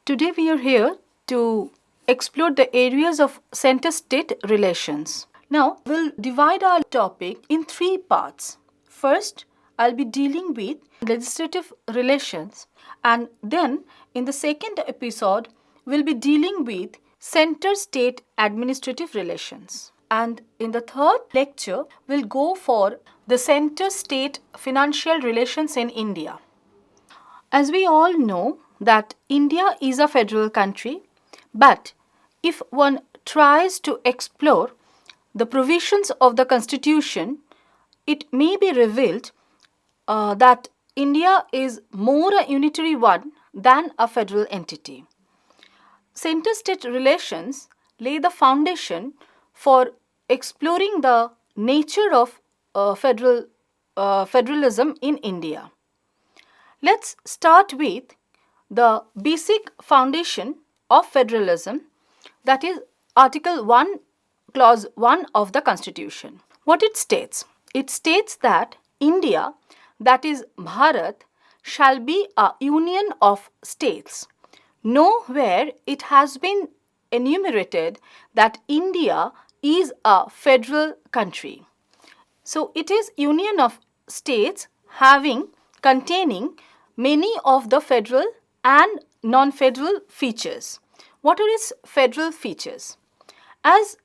Today we are here to explore the areas of center-state relations. Now, we'll divide our topic in three parts. First, I'll be dealing with legislative relations, and then in the second episode, we'll be dealing with center-state administrative relations. And in the third lecture, we'll go for the center-state financial relations in India. As we all know that India is a federal country, but if one tries to explore the provisions of the constitution, it may be revealed that India is more a unitary one than a federal entity. Center-state relations lay the foundation for exploring the nature of federalism in India. Let's start with the basic foundation of federalism, that is Article 1, Clause 1 of the Constitution. What it states? It states that India, that is Bharat, shall be a union of states. Nowhere it has been enumerated that India is a federal country. So it is union of states containing many of the federal and non-federal features. What are its federal features? As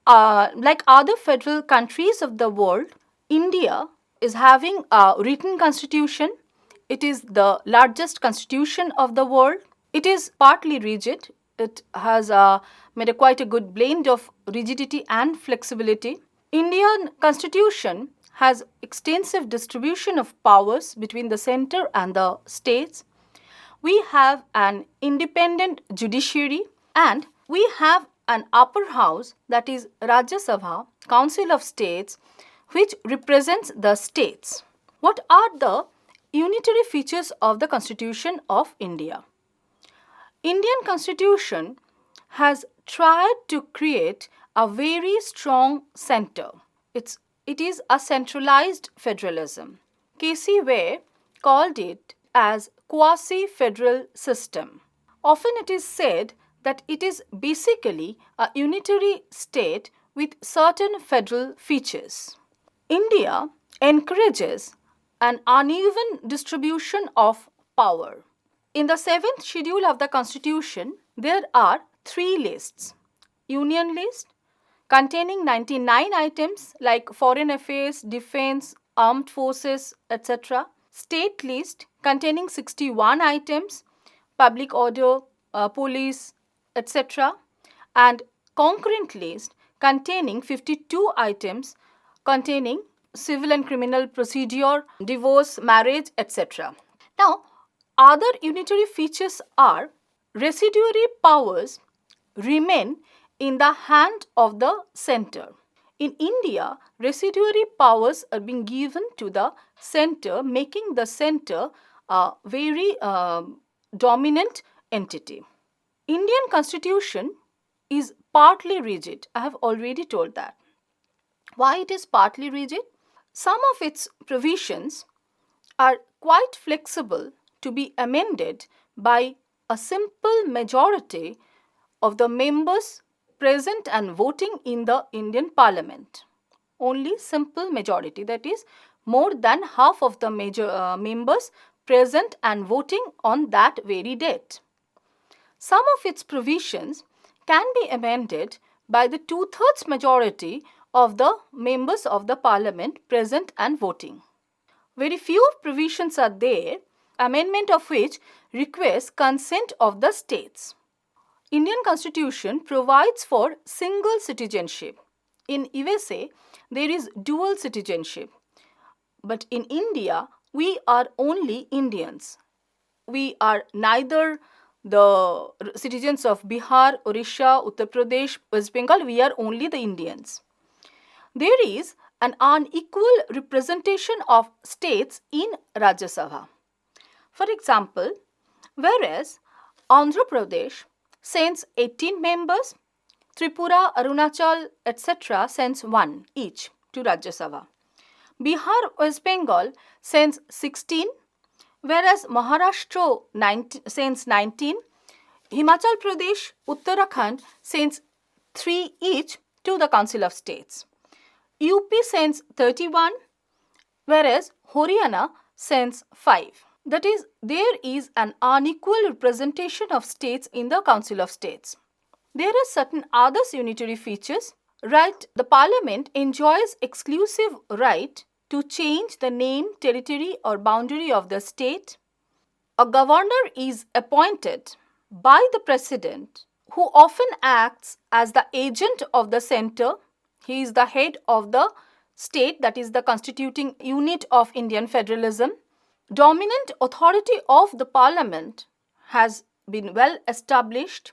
like other federal countries of the world, India is having a written constitution. It is the largest constitution of the world. It is partly rigid. It has made quite a good blend of rigidity and flexibility. Indian constitution has extensive distribution of powers between the center and the states. We have an independent judiciary and we have an upper house, that is Rajya Sabha, Council of States, which represents the states. What are the unitary features of the Constitution of India? Indian Constitution has tried to create a very strong center. It is a centralized federalism. K.C. Ware called it as quasi-federal system. Often it is said that it is basically a unitary state with certain federal features. India encourages an uneven distribution of power. In the 7th schedule of the Constitution, there are 3 lists. Union list, containing 99 items like foreign affairs, defense, armed forces, etc. State list containing 61 items, public order, police, etc. And concurrent list containing 52 items containing civil and criminal procedure, divorce, marriage, etc. Now, other unitary features are residuary powers remain in the hand of the center. In India, residuary powers are being given to the center, making the center a very dominant entity. Indian constitution is partly rigid. I have already told that. Why it is partly rigid? Some of its provisions are quite flexible to be amended by a simple majority of the members present and voting in the Indian Parliament. Only simple majority, that is more than half of the members present and voting on that very date. Some of its provisions can be amended by the 2/3 majority of the members of the Parliament present and voting. Very few provisions are there, amendment of which requires consent of the states. Indian Constitution provides for single citizenship. In USA, there is dual citizenship. But in India, we are only Indians. We are neither the citizens of Bihar, Orissa, Uttar Pradesh, West Bengal. We are only the Indians. There is an unequal representation of states in Rajya Sabha. For example, whereas Andhra Pradesh sends 18 members, Tripura, Arunachal, etc. sends 1 each to Rajya Sabha. Bihar, West Bengal sends 16, whereas Maharashtra sends 19, Himachal Pradesh, Uttarakhand sends 3 each to the Council of States. UP sends 31, whereas Haryana sends 5. That is, there is an unequal representation of states in the Council of States. There are certain other unitary features. Right, the Parliament enjoys exclusive right to change the name, territory or boundary of the state. A governor is appointed by the President, who often acts as the agent of the centre. He is the head of the state, that is the constituting unit of Indian federalism. Dominant authority of the Parliament has been well established.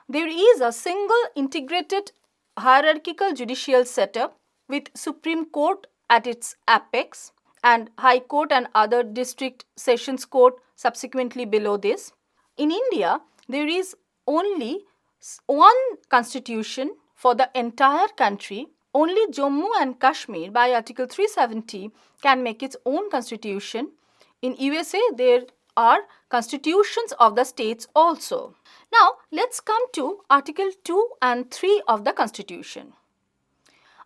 There is a single integrated hierarchical judicial setup with Supreme Court at its apex and High Court and other district sessions court subsequently below this. In India, there is only one constitution for the entire country. Only Jammu and Kashmir by Article 370 can make its own constitution. In USA, there are constitutions of the states also. Now, let's come to Article 2 and 3 of the Constitution.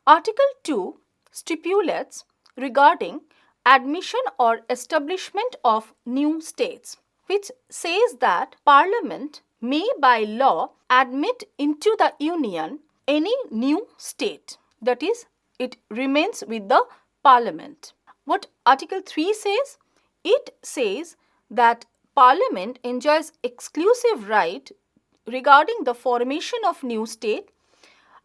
Article 2 stipulates regarding admission or establishment of new states, which says that Parliament may by law admit into the Union any new state. That is, it remains with the Parliament. What Article 3 says? It says that Parliament enjoys exclusive right regarding the formation of new state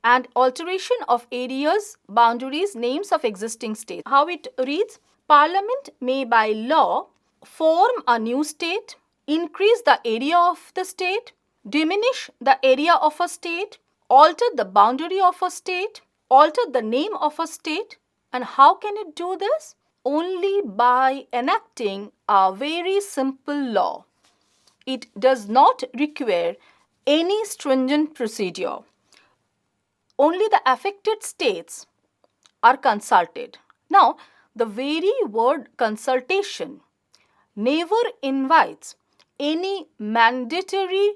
and alteration of areas, boundaries, names of existing states. How it reads? Parliament may by law form a new state, increase the area of the state, diminish the area of a state, alter the boundary of a state, alter the name of a state. And how can it do this? Only by enacting a very simple law. It does not require any stringent procedure. Only the affected states are consulted. Now, the very word consultation never invites any mandatory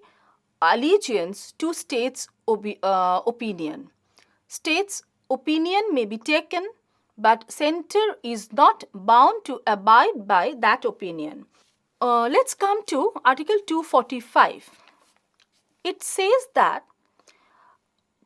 allegiance to states' opinion. States' opinion may be taken, but centre is not bound to abide by that opinion. Let's come to Article 245. It says that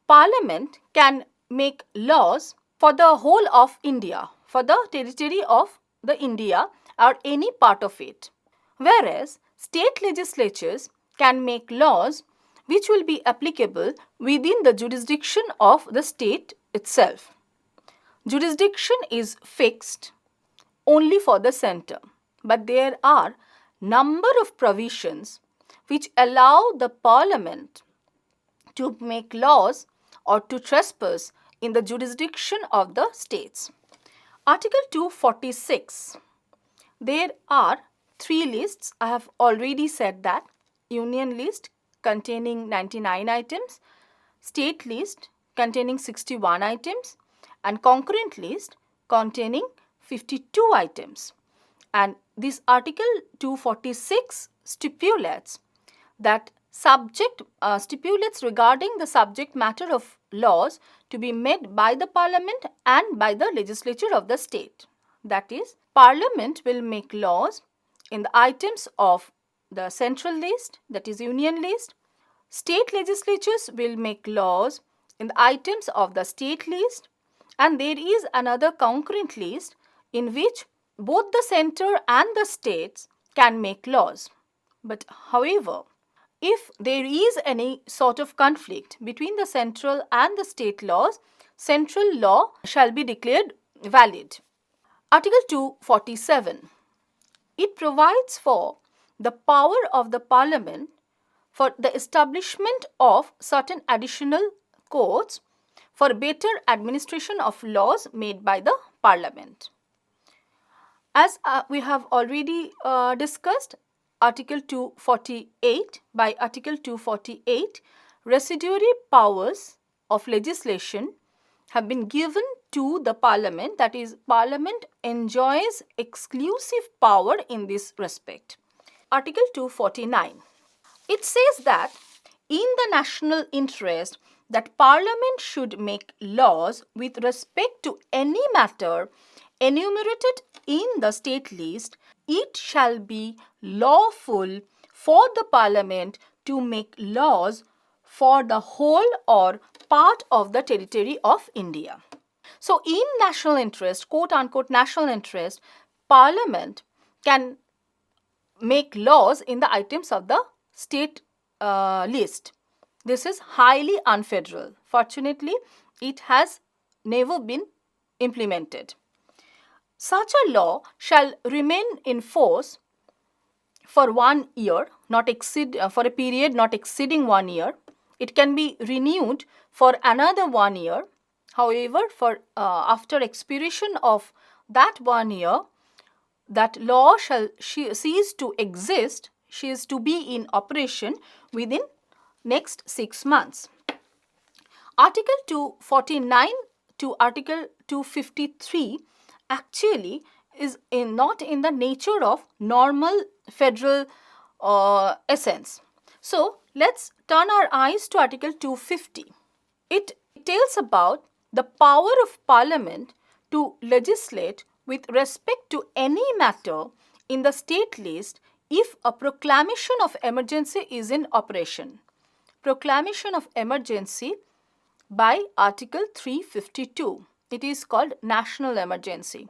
Parliament can make laws for the whole of India, for the territory of the India or any part of it, whereas state legislatures can make laws which will be applicable within the jurisdiction of the state itself. Jurisdiction is fixed only for the centre, but there are number of provisions which allow the Parliament to make laws or to trespass in the jurisdiction of the states. Article 246. There are 3 lists. I have already said that. Union list containing 99 items, state list containing 61 items, and concurrent list containing 52 items. And this Article 246 stipulates that stipulates regarding the subject matter of laws to be made by the Parliament and by the legislature of the state. That is, Parliament will make laws in the items of the central list, that is Union list. State legislatures will make laws in the items of the state list, and there is another concurrent list in which both the centre and the states can make laws. But however, if there is any sort of conflict between the central and the state laws, central law shall be declared valid. Article 247. It provides for the power of the Parliament for the establishment of certain additional courts for better administration of laws made by the Parliament. As we have already discussed, Article 248, by Article 248, residuary powers of legislation have been given to the Parliament, that is, Parliament enjoys exclusive power in this respect. Article 249. It says that in the national interest that Parliament should make laws with respect to any matter enumerated in the state list, it shall be lawful for the Parliament to make laws for the whole or part of the territory of India. So, in national interest, quote unquote national interest, Parliament can make laws in the items of the state list. This is highly unfederal. Fortunately, it has never been implemented. Such a law shall remain in force for 1 year, for a period not exceeding 1 year. It can be renewed for another 1 year. However, for after expiration of that 1 year, that law shall cease to exist. She is to be in operation within next 6 months. Article 249 to Article 253 actually is not in the nature of normal federal essence. So, let's turn our eyes to Article 250. It tells about the power of Parliament to legislate with respect to any matter in the state list if a proclamation of emergency is in operation. Proclamation of emergency by Article 352. It is called national emergency.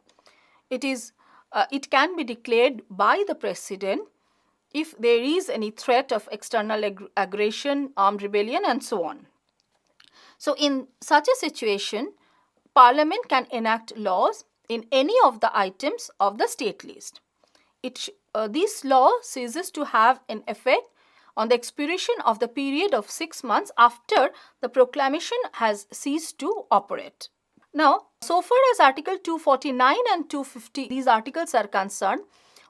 It can be declared by the President if there is any threat of external aggression, armed rebellion, and so on. So, in such a situation, Parliament can enact laws in any of the items of the state list. This law ceases to have an effect on the expiration of the period of 6 months after the proclamation has ceased to operate. Now, so far as Article 249 and 250, these articles are concerned,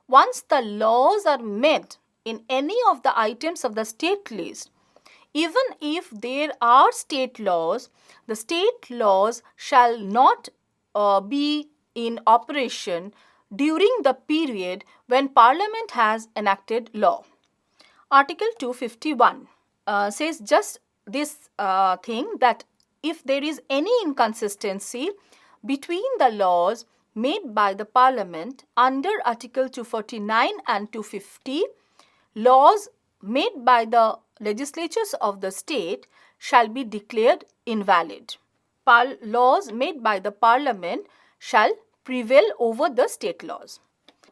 once the laws are made in any of the items of the state list, even if there are state laws, the state laws shall not be in operation during the period when Parliament has enacted law. Article 251 says just this thing, that if there is any inconsistency between the laws made by the Parliament under Article 249 and 250, laws made by the legislatures of the state shall be declared invalid. Laws made by the Parliament shall prevail over the state laws.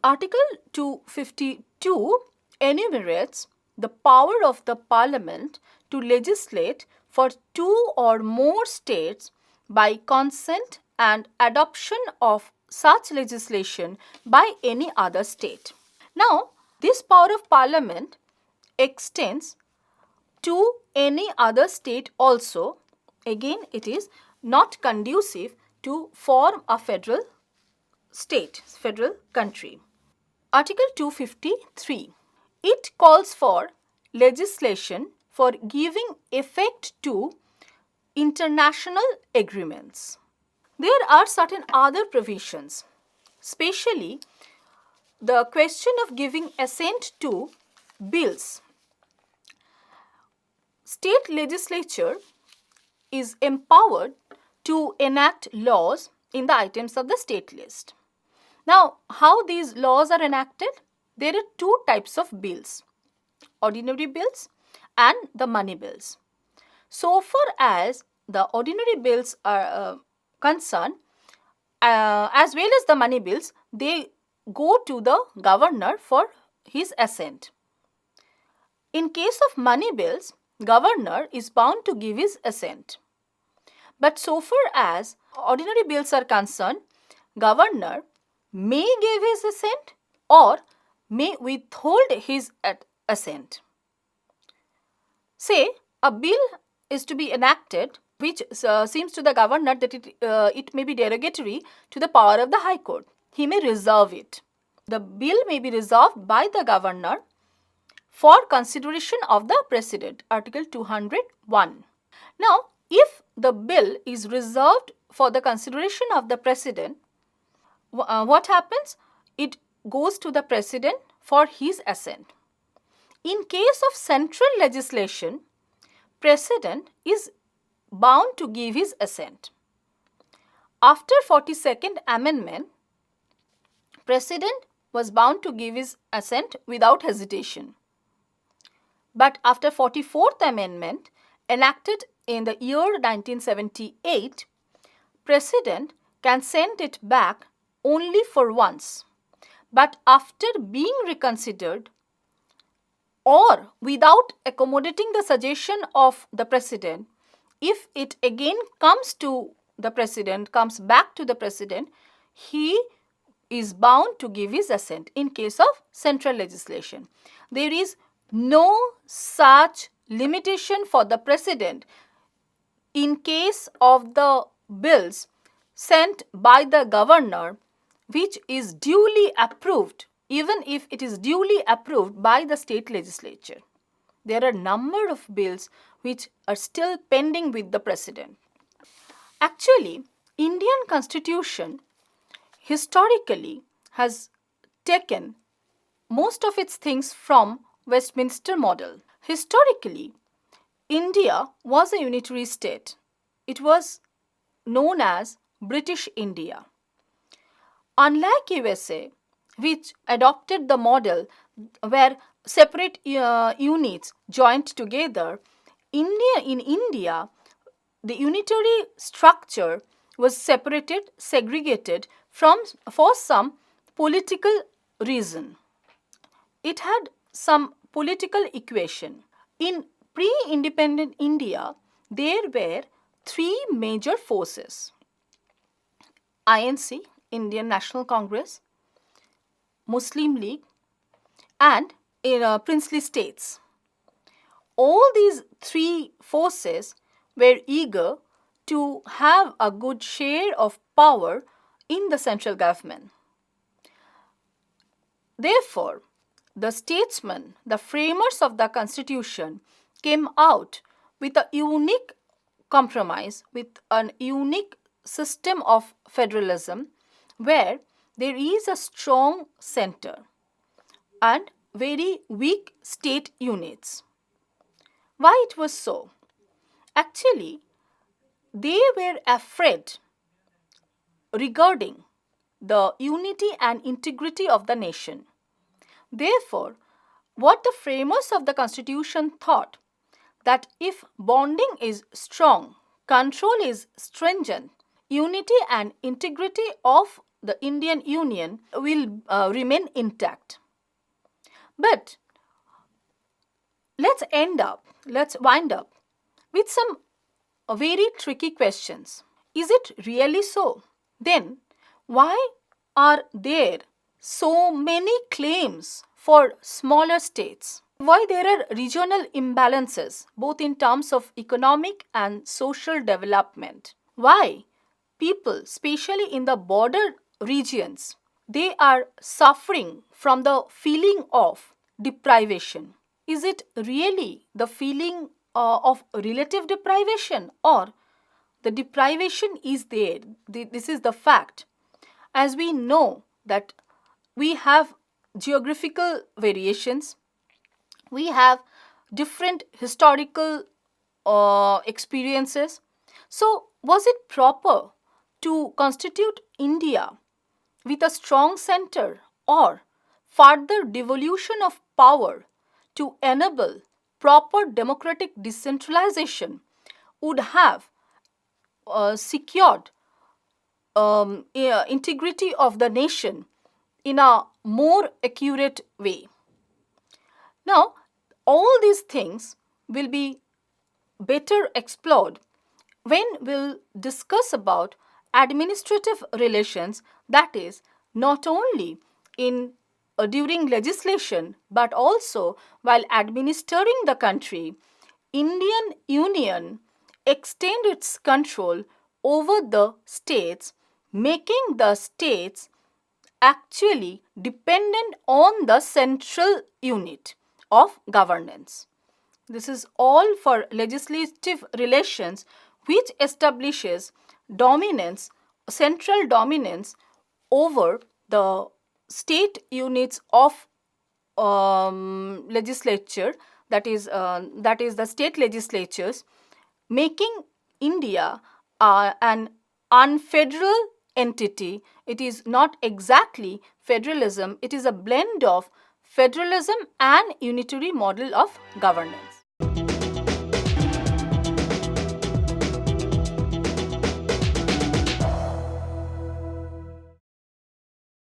Article 252 enumerates the power of the Parliament to legislate for 2 or more states by consent and adoption of such legislation by any other state. Now, this power of Parliament extends to any other state also. Again, it is not conducive to form a federal state, federal country. Article 253. It calls for legislation for giving effect to international agreements. There are certain other provisions, especially the question of giving assent to bills. State legislature is empowered to enact laws in the items of the state list. Now, how these laws are enacted? There are 2 types of bills, ordinary bills and the money bills. So far as the ordinary bills are concerned, as well as the money bills, they go to the governor for his assent. In case of money bills, governor is bound to give his assent. But so far as ordinary bills are concerned, governor may give his assent or may withhold his assent. Say a bill is to be enacted which seems to the governor that it may be derogatory to the power of the High Court. He may reserve it. The bill may be reserved by the governor for consideration of the President, Article 201. Now, if the bill is reserved for the consideration of the President, what happens? It goes to the President for his assent. In case of central legislation, President is bound to give his assent. After 42nd Amendment, President was bound to give his assent without hesitation. But after 44th Amendment, enacted in the year 1978, President can send it back only for once. But after being reconsidered or without accommodating the suggestion of the President, if it again comes back to the President, he is bound to give his assent in case of central legislation. There is no such limitation for the President in case of the bills sent by the governor, which is duly approved, even if it is duly approved by the state legislature. There are a number of bills which are still pending with the President. Actually, Indian Constitution historically has taken most of its things from Westminster model. Historically, India was a unitary state. It was known as British India. Unlike USA, which adopted the model where separate units joined together, in India, the unitary structure was segregated for some political reason. It had some political equation. In pre-independent India, there were three major forces: INC, Indian National Congress, Muslim League, and princely states. All these three forces were eager to have a good share of power in the central government. Therefore, the statesmen, the framers of the Constitution, came out with a unique compromise, with a unique system of federalism where there is a strong center and very weak state units. Why it was so? Actually, they were afraid regarding the unity and integrity of the nation. Therefore, what the framers of the Constitution thought, that if bonding is strong, control is stringent, unity and integrity of the Indian Union will remain intact. But let's wind up with some very tricky questions. Is it really so? Then why are there so many claims for smaller states? Why there are regional imbalances both in terms of economic and social development? Why people, especially in the border regions, they are suffering from the feeling of deprivation? Is it really the feeling of relative deprivation, or the deprivation is there? This is the fact. As we know that we have geographical variations, we have different historical experiences. So, was it proper to constitute India with a strong center, or further devolution of power to enable proper democratic decentralization would have secured integrity of the nation in a more accurate way? Now, all these things will be better explored when we'll discuss about administrative relations, that is, not only in during legislation but also while administering the country. Indian Union extend its control over the states, making the states actually dependent on the central unit of governance. This is all for legislative relations, which establishes dominance, central dominance over the state units of legislature, that is the state legislatures, making India an unfederal entity. It is not exactly federalism, it is a blend of federalism and unitary model of governance.